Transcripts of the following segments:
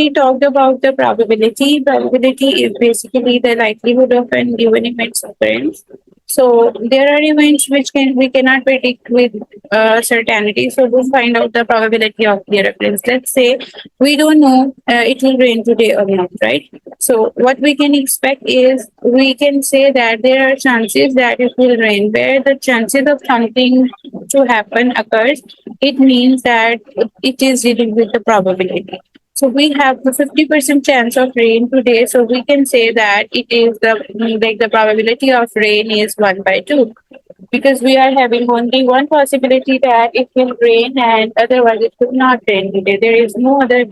we talked about the probability is basically the likelihood of an given event's occurrence. So there are events which we cannot predict with certainty. So to find out the probability of their occurrence, let's say we don't know it will rain today or not, right? So what we can expect is we can say that there are chances that it will rain. Where the chances of something to happen occurs, it means that it is dealing with the probability. So we have the 50% chance of rain today. So we can say that it is the probability of rain is 1/2, because we are having only one possibility that it will rain and otherwise it will not rain today. There is no other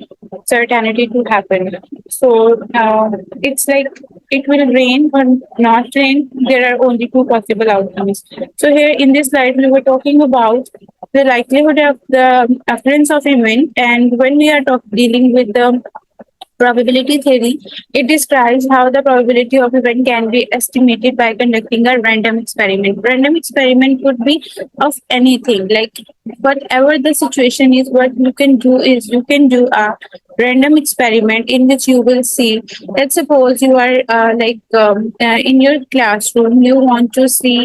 certainty to happen. So it's like it will rain or not rain. There are only two possible outcomes. So here in this slide, we were talking about the likelihood of the occurrence of event, and when we are dealing with the probability theory, it describes how the probability of event can be estimated by conducting a random experiment. Random experiment could be of anything, like whatever the situation is. What you can do is you can do a random experiment in which you will see. Let's suppose you are in your classroom. You want to see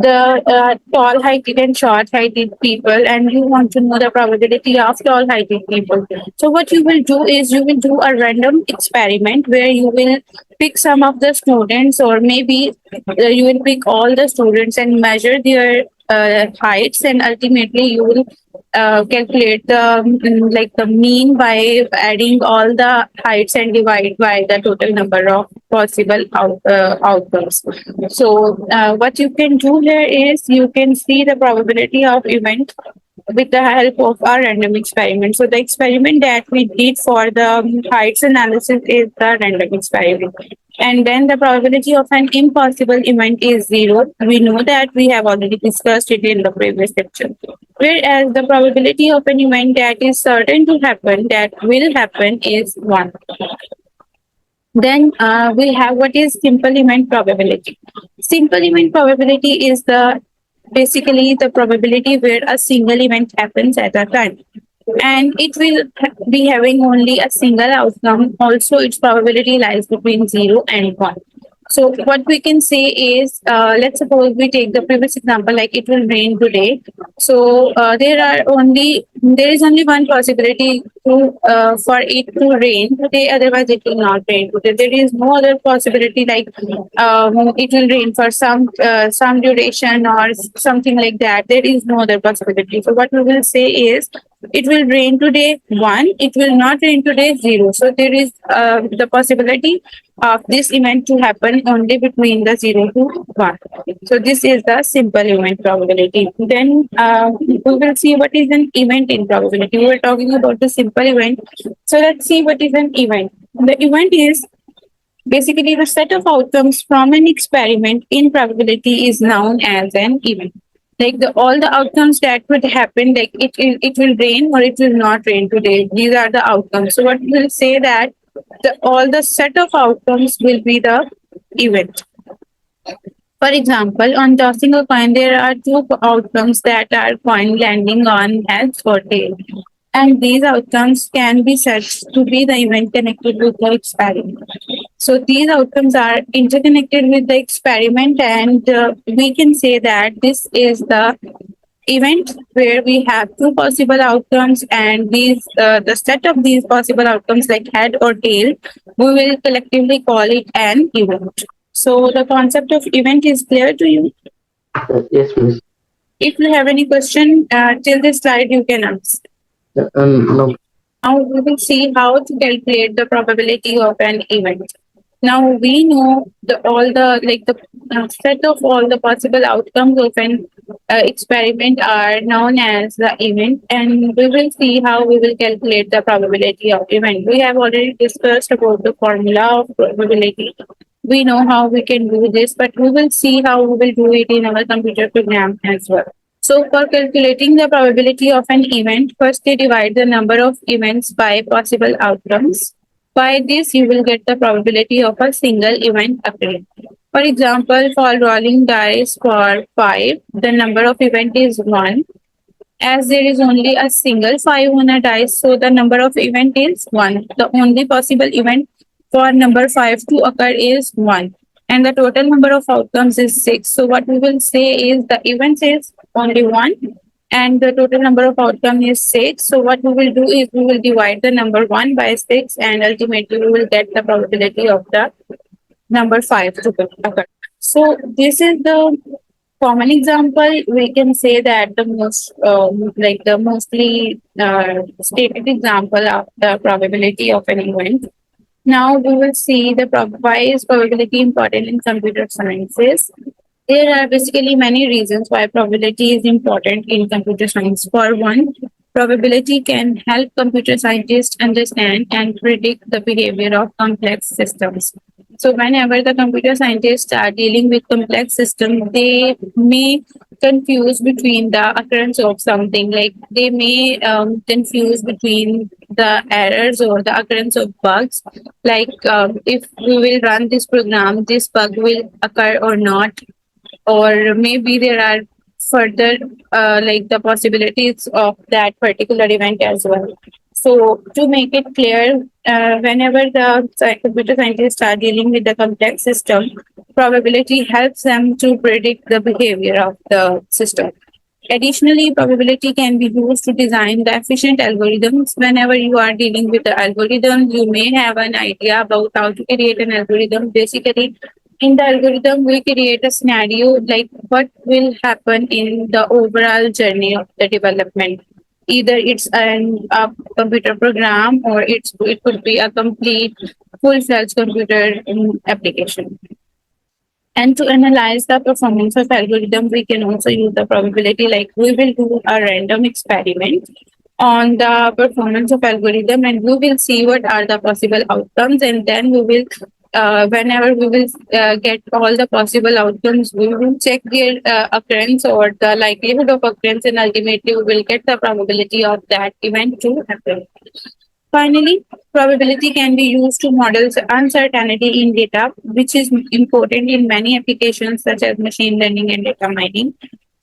the tall heighted and short heighted people, and you want to know the probability of tall heighted people. So what you will do is you will do a random experiment where you will pick some of the students, or maybe you will pick all the students and measure their heights, and ultimately you will calculate the mean by adding all the heights and divide by the total number of possible outcomes. So what you can do here is you can see the probability of event with the help of our random experiment. So the experiment that we did for the heights analysis is the random experiment. And then the probability of an impossible event is zero. We know that, we have already discussed it in the previous lecture. Whereas the probability of an event that is certain to happen, that will happen, is one. Then we have what is simple event probability. Simple event probability is basically the probability where a single event happens at a time, and it will be having only a single outcome. Also, its probability lies between 0 and 1. So what we can say is, let's suppose we take the previous example, like it will rain today. So there is only one possibility for it to rain today. Otherwise, it will not rain today. There is no other possibility like it will rain for some duration or something like that. There is no other possibility. So what we will say is, it will rain today 1. It will not rain today 0. So there is the possibility of this event to happen only between the 0 to 1. So this is the simple event probability. Then we will see what is an event in probability. We were talking about the simple event. So let's see what is an event. The event is basically the set of outcomes from an experiment in probability is known as an event. Like all the outcomes that would happen, like it will rain or it will not rain today. These are the outcomes. So what we will say that all the set of outcomes will be the event. For example, on tossing a coin, there are two outcomes, that are coin landing on heads or tail. And these outcomes can be said to be the event connected with the experiment. So these outcomes are interconnected with the experiment, and we can say that this is the event where we have two possible outcomes, and the set of these possible outcomes, like head or tail, we will collectively call it an event. So the concept of event is clear to you? Yes, miss. If you have any question till this slide, you can ask. No. Now we will see how to calculate the probability of an event. Now we know the set of all the possible outcomes of an experiment are known as the event, and we will see how we will calculate the probability of event. We have already discussed about the formula of probability. We know how we can do this, but we will see how we will do it in our computer program as well. So for calculating the probability of an event, first they divide the number of events by possible outcomes. By this, you will get the probability of a single event occurring. For example, for rolling dice for 5, the number of event is 1. As there is only a single 5 on a dice, so the number of event is 1. The only possible event for number 5 to occur is 1. And the total number of outcomes is 6. So what we will say is the events is only 1 and the total number of outcome is 6. So what we will do is we will divide the number 1 by 6 and ultimately we will get the probability of the number 5 to occur. So this is the common example. We can say that the most like the mostly stated example of the probability of an event. Now we will see the why is probability important in computer sciences. There are basically many reasons why probability is important in computer science. For one, probability can help computer scientists understand and predict the behavior of complex systems. So, whenever the computer scientists are dealing with complex systems, they may confuse between the occurrence of something, like they may confuse between the errors or the occurrence of bugs. Like if we will run this program, this bug will occur or not, or maybe there are further like the possibilities of that particular event as well. So to make it clear, whenever the computer scientists are dealing with the complex system, probability helps them to predict the behavior of the system. Additionally, probability can be used to design the efficient algorithms. Whenever you are dealing with the algorithm, you may have an idea about how to create an algorithm. Basically, in the algorithm, we create a scenario like what will happen in the overall journey of the development. Either it's a computer program or it could be a complete full-fledged computer application. And to analyze the performance of algorithm, we can also use the probability, like we will do a random experiment on the performance of algorithm and we will see what are the possible outcomes, and then we will whenever we will get all the possible outcomes, we will check their occurrence or the likelihood of occurrence, and ultimately we will get the probability of that event to happen. Finally, probability can be used to model uncertainty in data, which is important in many applications such as machine learning and data mining.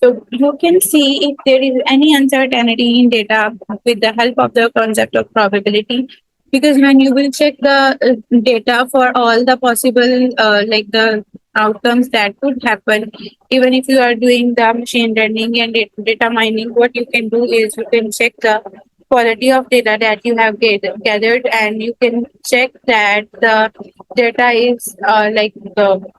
So you can see if there is any uncertainty in data with the help of the concept of probability. Because when you will check the data for all the possible like the outcomes that could happen, even if you are doing the machine learning and data mining, what you can do is you can check the quality of data that you have gathered, and you can check that the data is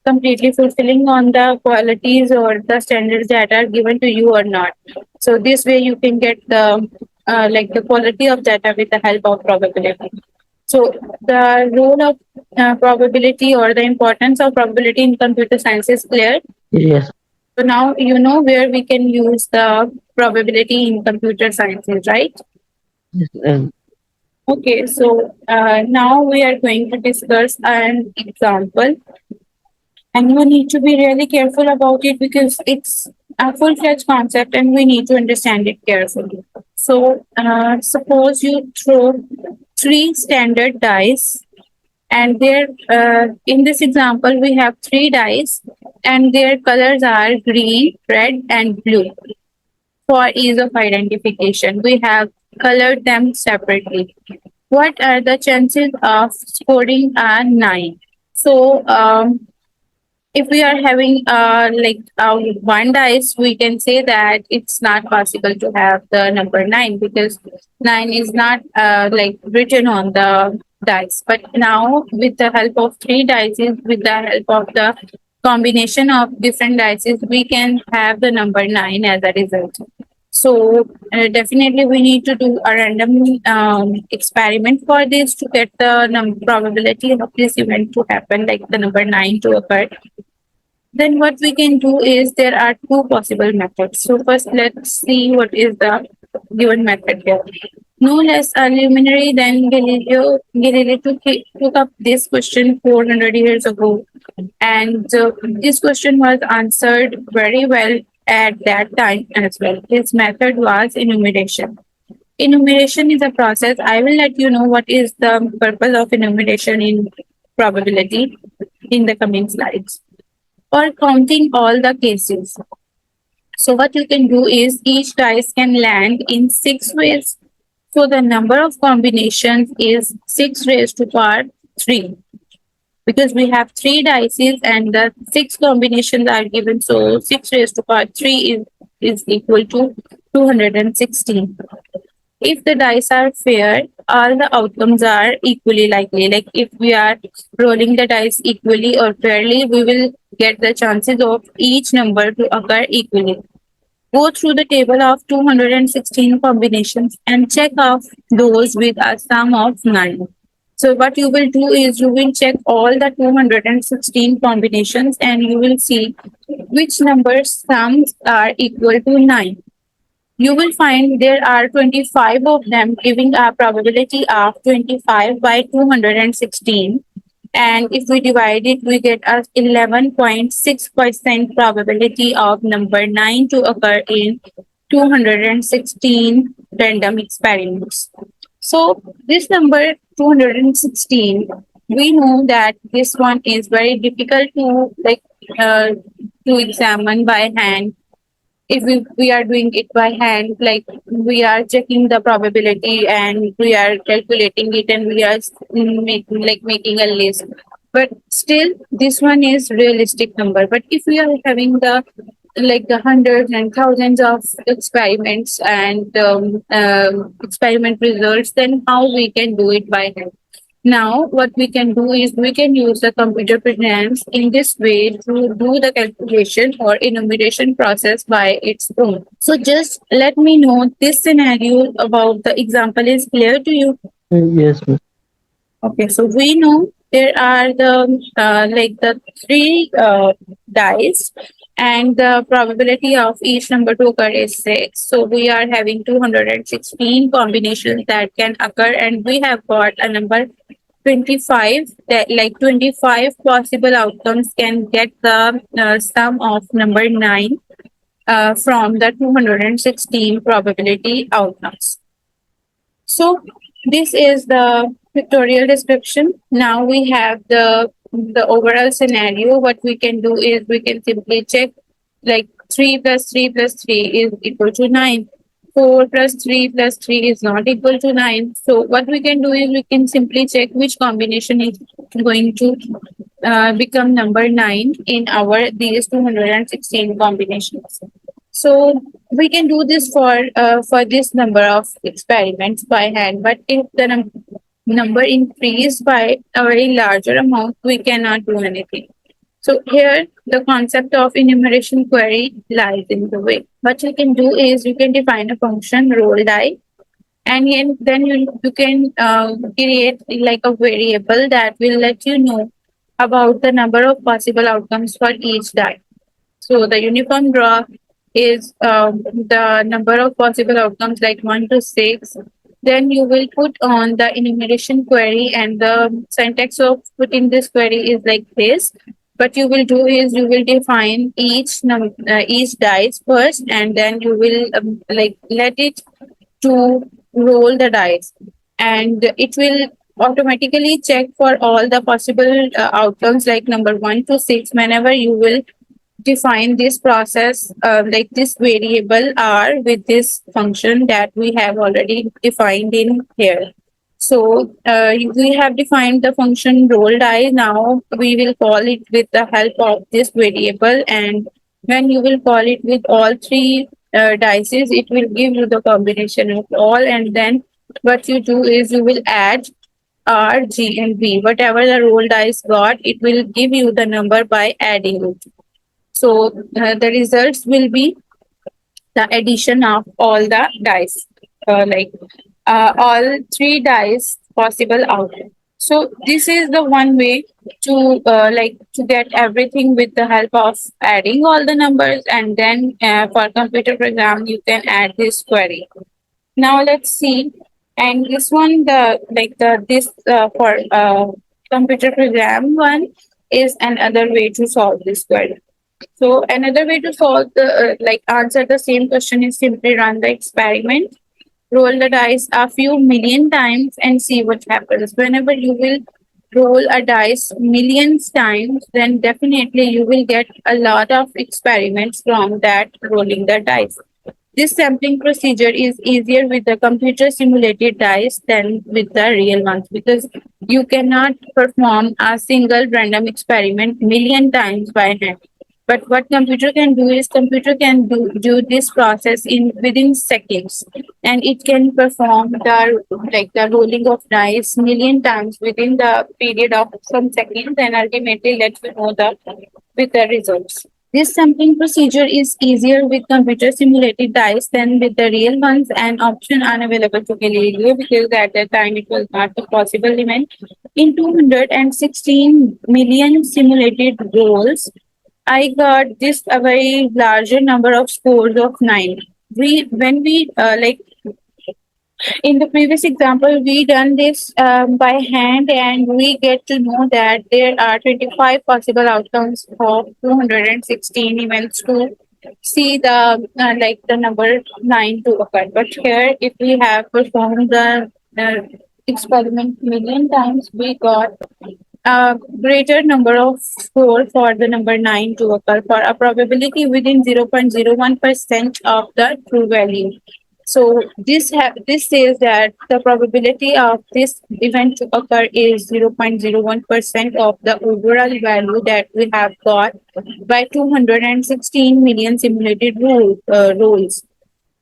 completely fulfilling on the qualities or the standards that are given to you or not. So this way you can get the the quality of data with the help of probability. So the role of probability or the importance of probability in computer science is clear. Yes. So now you know where we can use the probability in computer sciences, right? Yes. Okay, so now we are going to discuss an example, and we need to be really careful about it because it's a full-fledged concept and we need to understand it carefully. So, suppose you throw three standard dice, and there, in this example, we have three dice, and their colors are green, red, and blue. For ease of identification, we have colored them separately. What are the chances of scoring a 9? So, if we are having one dice, we can say that it's not possible to have the number 9 because 9 is not written on the dice. But now, with the help of three dice, with the help of the combination of different dice, we can have the number 9 as a result. So definitely we need to do a random experiment for this to get the probability of this event to happen, like the number 9 to occur. Then what we can do is there are two possible methods. So first let's see what is the given method here. No less a luminary than Galileo took up this question 400 years ago, and this question was answered very well at that time as well. His method was enumeration. Enumeration is a process. I will let you know what is the purpose of enumeration in probability in the coming slides. Or counting all the cases. So what you can do is each dice can land in 6 ways. So the number of combinations is 6 raised to power 3 because we have 3 dices and the 6 combinations are given. So 6 raised to power 3 is equal to 216. If the dice are fair, all the outcomes are equally likely. Like if we are rolling the dice equally or fairly, we will get the chances of each number to occur equally. Go through the table of 216 combinations and check off those with a sum of 9. So what you will do is you will check all the 216 combinations and you will see which numbers sums are equal to 9. You will find there are 25 of them, giving a probability of 25 by 216. And if we divide it, we get a 11.6% probability of number 9 to occur in 216 random experiments. So this number 216, we know that this one is very difficult to to examine by hand. If we are doing it by hand, like we are checking the probability and we are calculating it and we are making a list, but still this one is realistic number. But if we are having the hundreds and thousands of experiments and experiment results, then how we can do it by hand? Now, what we can do is we can use the computer programs in this way to do the calculation or enumeration process by its own. So, just let me know this scenario about the example is clear to you. Yes, miss. Okay, so we know there are the three dice, and the probability of each number to occur is 6. So we are having 216 combinations that can occur, and we have got a number 25. That 25 possible outcomes can get the sum of number 9 from the 216 probability outcomes. So this is the pictorial description. Now we have the overall scenario. What we can do is we can simply check, like 3 plus 3 plus 3 is equal to 9. 4 plus 3 plus 3 is not equal to 9. So what we can do is we can simply check which combination is going to become number 9 in our these 216 combinations. So we can do this for this number of experiments by hand, but if the number increased by a very larger amount, we cannot do anything. So here the concept of enumeration query lies in the way. What you can do is you can define a function roll die, and then you can create like a variable that will let you know about the number of possible outcomes for each die. So the uniform draw is the number of possible outcomes like 1 to 6. Then you will put on the enumeration query, and the syntax of putting this query is like this. What you will do is you will define each dice first, and then you will let it to roll the dice, and it will automatically check for all the possible outcomes like number 1 to 6 whenever you will define this process, like this variable r with this function that we have already defined in here. So we have defined the function roll die. Now we will call it with the help of this variable, and when you will call it with all three dices, it will give you the combination of all, and then what you do is you will add R, G, and B. Whatever the roll dice got, it will give you the number by adding it. So the results will be the addition of all the dice, all three dice possible outcome. So this is the one way to to get everything with the help of adding all the numbers, and then for computer program you can add this query. Now let's see, and this one the like the this for computer program one is another way to solve this query. So another way to solve the answer the same question is simply run the experiment, roll the dice a few million times and see what happens. Whenever you will roll a dice millions times, then definitely you will get a lot of experiments from that rolling the dice. This sampling procedure is easier with the computer simulated dice than with the real ones because you cannot perform a single random experiment million times by hand. But what computer can do is computer can do this process in within seconds, and it can perform the rolling of dice million times within the period of some seconds, and ultimately let you know the with the results. This sampling procedure is easier with computer simulated dice than with the real ones, an option unavailable to Galileo because at that time it was not a possible event. In 216 million simulated rolls, I got this a very larger number of scores of 9. We when we in the previous example, we done this by hand, and we get to know that there are 25 possible outcomes of 216 events to see the number 9 to occur. But here, if we have performed the experiment million times, we got a greater number of score for the number 9 to occur for a probability within 0.01% of the true value. So this says that the probability of this event to occur is 0.01% of the overall value that we have got by 216 million simulated rolls.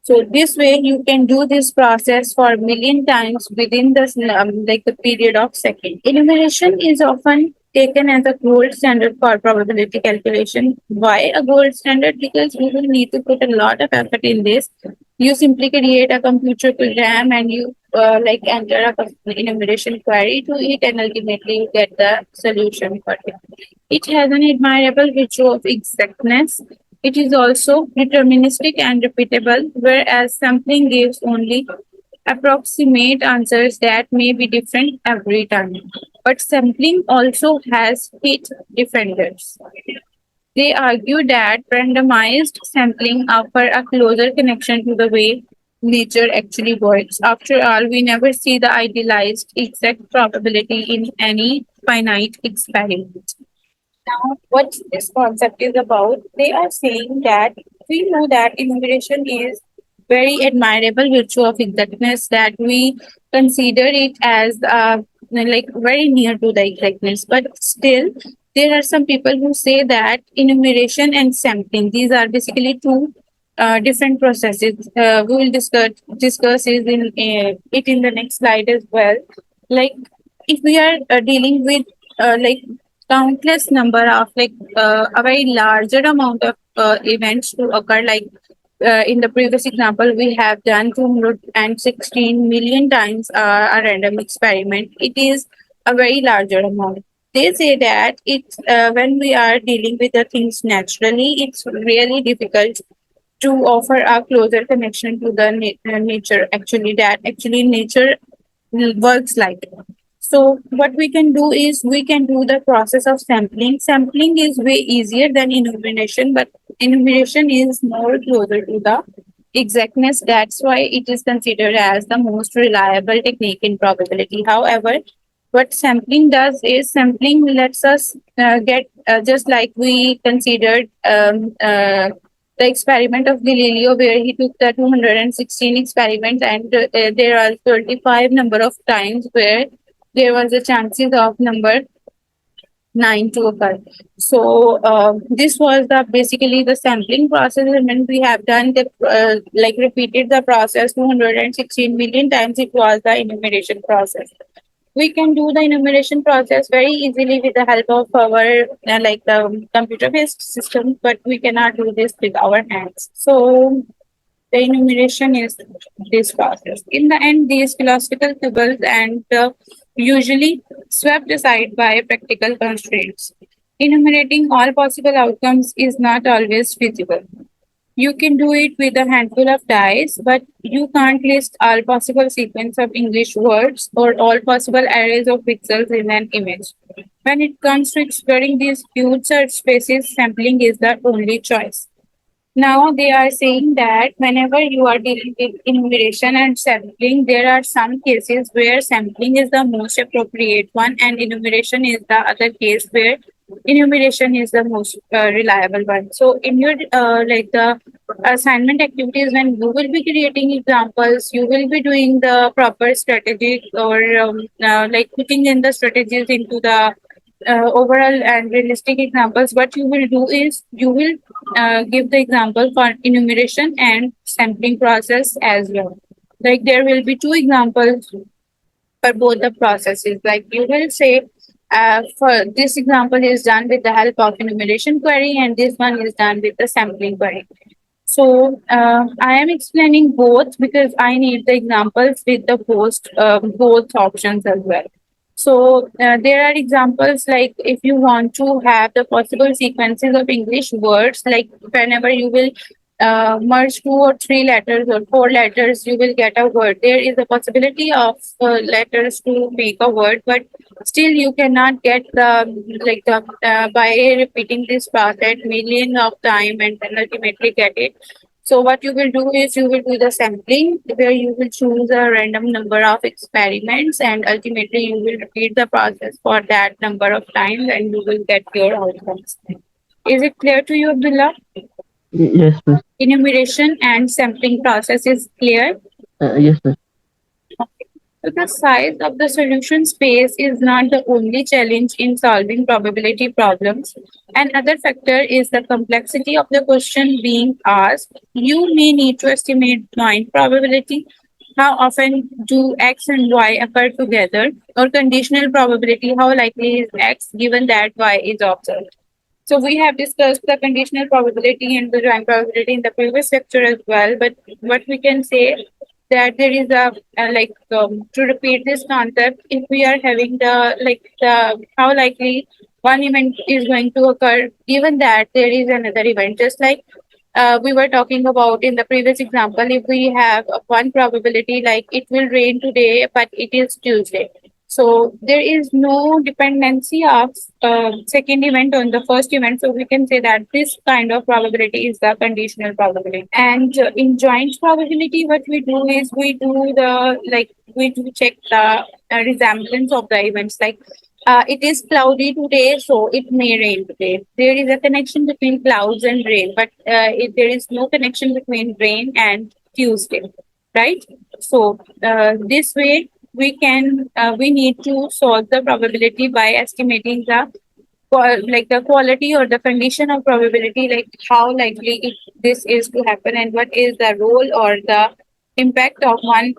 So this way you can do this process for a million times within the period of seconds. Enumeration is often taken as a gold standard for probability calculation. Why a gold standard? Because you will need to put a lot of effort in this. You simply create a computer program and you enter a enumeration query to it, and ultimately you get the solution for it. It has an admirable virtue of exactness. It is also deterministic and repeatable, whereas sampling gives only approximate answers that may be different every time. But sampling also has hit defenders. They argue that randomized sampling offer a closer connection to the way nature actually works. After all, we never see the idealized exact probability in any finite experiment. Now, what this concept is about, they are saying that we know that enumeration is very admirable virtue of exactness, that we consider it as very near to the exactness, but still there are some people who say that enumeration and sampling, these are basically two different processes. We will discuss it in the next slide as well. Like if we are dealing with countless number of a very larger amount of events to occur, in the previous example we have done 216 million times a random experiment. It is a very larger amount. They say that it's when we are dealing with the things naturally, it's really difficult to offer a closer connection to the nature, actually, that actually nature works like. So what we can do is we can do the process of sampling. Sampling is way easier than enumeration, but enumeration is more closer to the exactness. That's why it is considered as the most reliable technique in probability. However, what sampling does is sampling lets us get just like we considered the experiment of Galileo, where he took the 216 experiments, and there are 35 number of times where there was a chances of number 9 to occur. So this was the basically the sampling process, and when we have done the repeated the process 216 million times, it was the enumeration process. We can do the enumeration process very easily with the help of our the computer based system, but we cannot do this with our hands. So the enumeration is this process. In the end, these philosophical quibbles and usually swept aside by practical constraints. Enumerating all possible outcomes is not always feasible. You can do it with a handful of dice, but you can't list all possible sequence of English words or all possible arrays of pixels in an image. When it comes to exploring these huge search spaces, sampling is the only choice. Now they are saying that whenever you are dealing with enumeration and sampling, there are some cases where sampling is the most appropriate one, and enumeration is the other case where enumeration is the most reliable one. So in your like the assignment activities, when you will be creating examples, you will be doing the proper strategies or like putting in the strategies into the overall and realistic examples. What you will do is you will give the example for enumeration and sampling process as well. Like there will be two examples for both the processes. Like you will say, for this example is done with the help of enumeration query, and this one is done with the sampling query. So I am explaining both because I need the examples with the both options as well. So there are examples like if you want to have the possible sequences of English words, like whenever you will merge two or three letters or four letters, you will get a word. There is a possibility of letters to make a word, but still you cannot get the by repeating this process million of time and then ultimately get it. So what you will do is you will do the sampling where you will choose a random number of experiments and ultimately you will repeat the process for that number of times and you will get your outcomes. Is it clear to you, Abdullah? Yes, miss. Enumeration and sampling process is clear. Yes, miss. So the size of the solution space is not the only challenge in solving probability problems. Another factor is the complexity of the question being asked. You may need to estimate point probability. How often do X and Y occur together? Or conditional probability, how likely is X given that Y is observed? So we have discussed the conditional probability and the joint probability in the previous lecture as well. But what we can say that there is to repeat this concept, if we are having the how likely one event is going to occur, given that there is another event, just like we were talking about in the previous example, if we have one probability like it will rain today, but it is Tuesday. So there is no dependency of second event on the first event. So we can say that this kind of probability is the conditional probability. And in joint probability, what we do is we do check the resemblance of the events. Like it is cloudy today, so it may rain today. There is a connection between clouds and rain, but there is no connection between rain and Tuesday, right? So this way we need to solve the probability by estimating the quality or the condition of probability, like how likely this is to happen and what is the role or the impact of one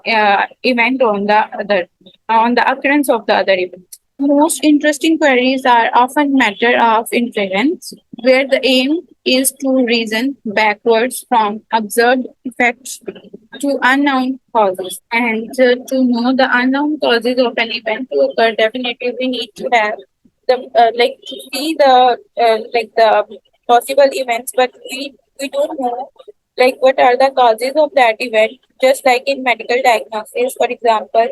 event on the other, on the occurrence of the other event. Most interesting queries are often matter of inference, where the aim is to reason backwards from observed effects to unknown causes. And to know the unknown causes of an event to occur, definitely we need to have to see the possible events, but we don't know like what are the causes of that event. Just like in medical diagnosis, for example,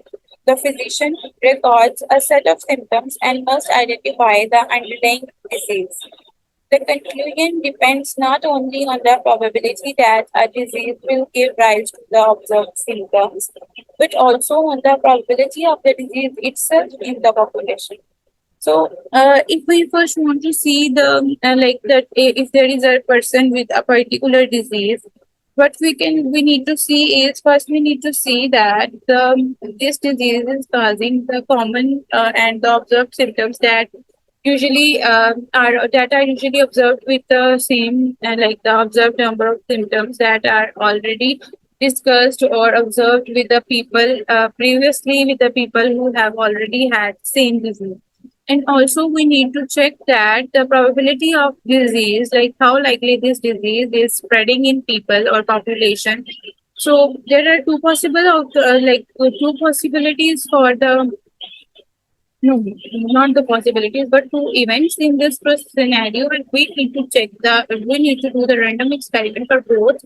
the physician records a set of symptoms and must identify the underlying disease. The conclusion depends not only on the probability that a disease will give rise to the observed symptoms, but also on the probability of the disease itself in the population. So, if we first want to see the if there is a person with a particular disease, what we need to see is first we need to see that this disease is causing the common and the observed symptoms that are usually observed with the same the observed number of symptoms that are already discussed or observed with the people previously with the people who have already had same disease. And also, we need to check that the probability of disease, like how likely this disease is spreading in people or population. So there are two possibilities for the no, not the possibilities, but two events in this scenario, and we need to do the random experiment for both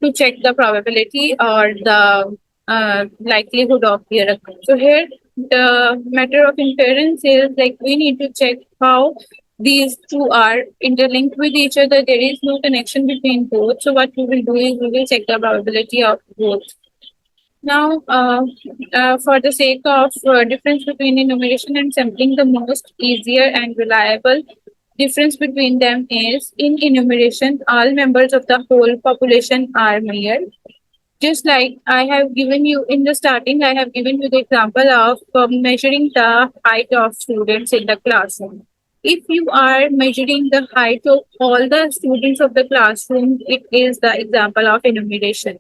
to check the probability or the likelihood of their occurrence. So here, the matter of inference is like we need to check how. these two are interlinked with each other. There is no connection between both. So what we will do is we will check the probability of both. Now, for the sake of difference between enumeration and sampling, the most easier and reliable difference between them is in enumeration, all members of the whole population are measured. Just like I have given you in the starting, I have given you the example of measuring the height of students in the classroom. If you are measuring the height of all the students of the classroom, it is the example of enumeration.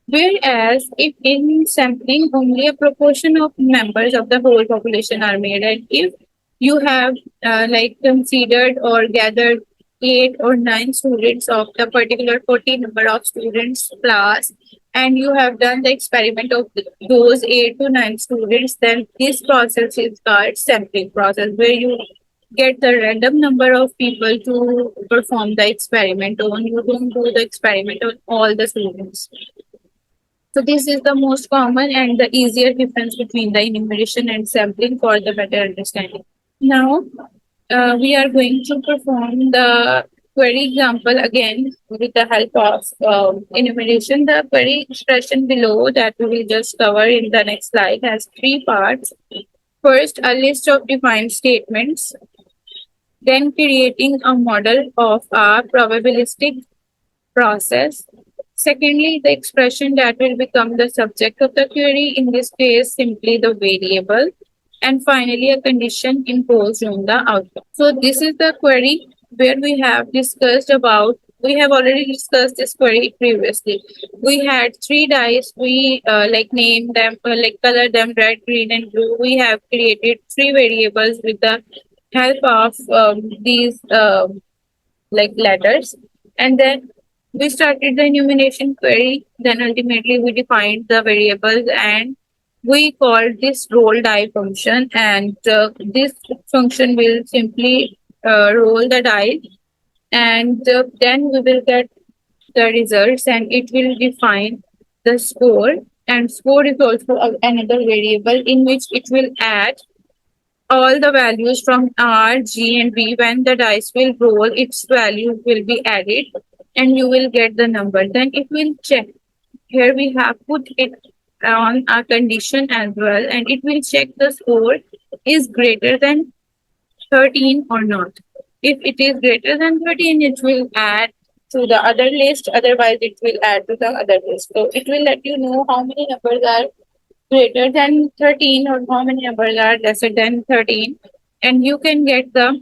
Whereas if in sampling only a proportion of members of the whole population are made, and if you have like considered or gathered 8 or 9 students of the particular 40 number of students class, and you have done the experiment of those 8 to 9 students, then this process is called sampling process, where you get the random number of people to perform the experiment on. You don't do the experiment on all the students. So this is the most common and the easier difference between the enumeration and sampling for the better understanding. Now, we are going to perform the query example again with the help of enumeration. The query expression below that we will just cover in the next slide has 3 parts. First, a list of defined statements, then creating a model of a probabilistic process. Secondly, the expression that will become the subject of the query, in this case, simply the variable. And finally, a condition imposed on the outcome. So this is the query where we have discussed about, we have already discussed this query previously. We had 3 dice, we like named them, like color them red, green and blue. We have created 3 variables with the help of these like letters. And then we started the enumeration query. Then ultimately we defined the variables and we called this roll die function. And this function will simply roll the die, and then we will get the results and it will define the score. And score is also another variable in which it will add all the values from R, G, and B. When the dice will roll, its value will be added and you will get the number. Then it will check. Here we have put it on a condition as well, and it will check the score is greater than 13 or not. If it is greater than 13, it will add to the other list, otherwise, it will add to the other list. So it will let you know how many numbers are greater than 13 or how many numbers are lesser than 13, and you can get the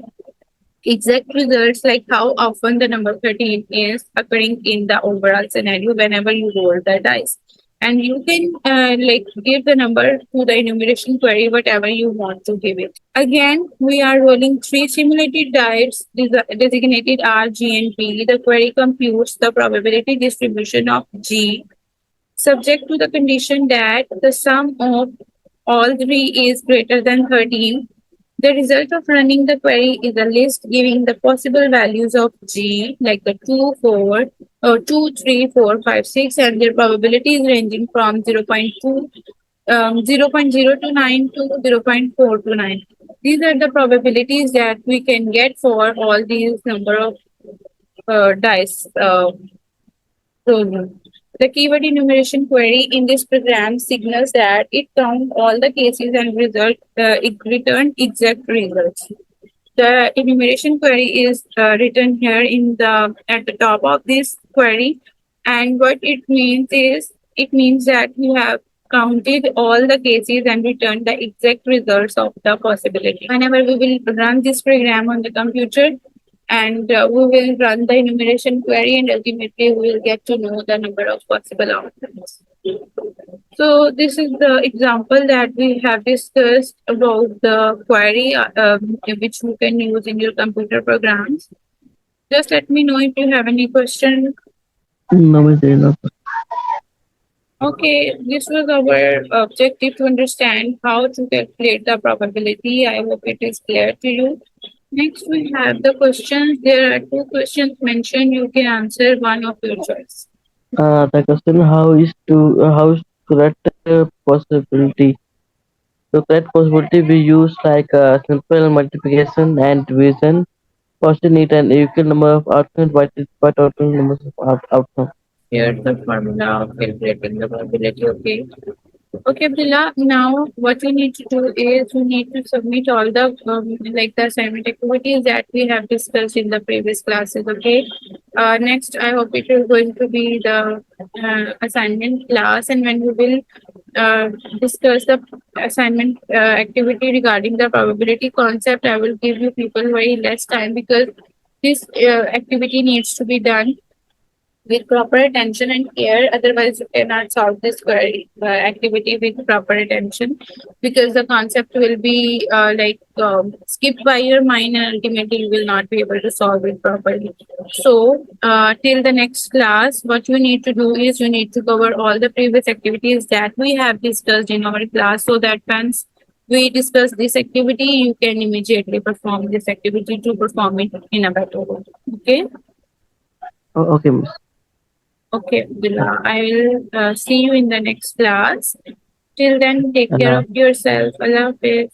exact results like how often the number 13 is occurring in the overall scenario whenever you roll the dice. And you can like give the number to the enumeration query whatever you want to give it. Again, we are rolling 3 simulated dice designated R, G, and B. The query computes the probability distribution of G subject to the condition that the sum of all three is greater than 13. The result of running the query is a list giving the possible values of G, like the 2, 4, or 2, 3, 4, 5, 6, and their probabilities ranging from 0.029 to 0.429. These are the probabilities that we can get for all these number of dice. So the keyword enumeration query in this program signals that it counts all the cases and it return exact results. The enumeration query is written here in the at the top of this query, and what it means is it means that you have counted all the cases and returned the exact results of the possibility. Whenever we will run this program on the computer, and we will run the enumeration query, and ultimately we will get to know the number of possible outcomes. So this is the example that we have discussed about the query which you can use in your computer programs. Just let me know if you have any question. No, Miss, no. Okay, this was our objective to understand how to calculate the probability. I hope it is clear to you. Next, we have the questions. There are 2 questions mentioned. You can answer one of your choice. The question how is correct possibility. So correct possibility we use like simple multiplication and division Question need an equal number of outcomes by total numbers of outcomes. Here's the formula of calculating the probability. Okay. Okay, Abdullah. Now, what you need to do is you need to submit all the like the assignment activities that we have discussed in the previous classes. Okay. Next, I hope it is going to be the assignment class, and when we will uh, discuss the assignment activity regarding the probability concept, I will give you people very less time because this activity needs to be done with proper attention and care. Otherwise, you cannot solve this query activity with proper attention because the concept will be skipped by your mind and ultimately you will not be able to solve it properly. So, till the next class, what you need to do is you need to cover all the previous activities that we have discussed in our class so that once we discuss this activity, you can immediately perform this activity to perform it in a better way. Okay. Okay, Miss. Okay, Abdullah. I will see you in the next class. Till then, take care Allah of yourself. Allah Hafiz.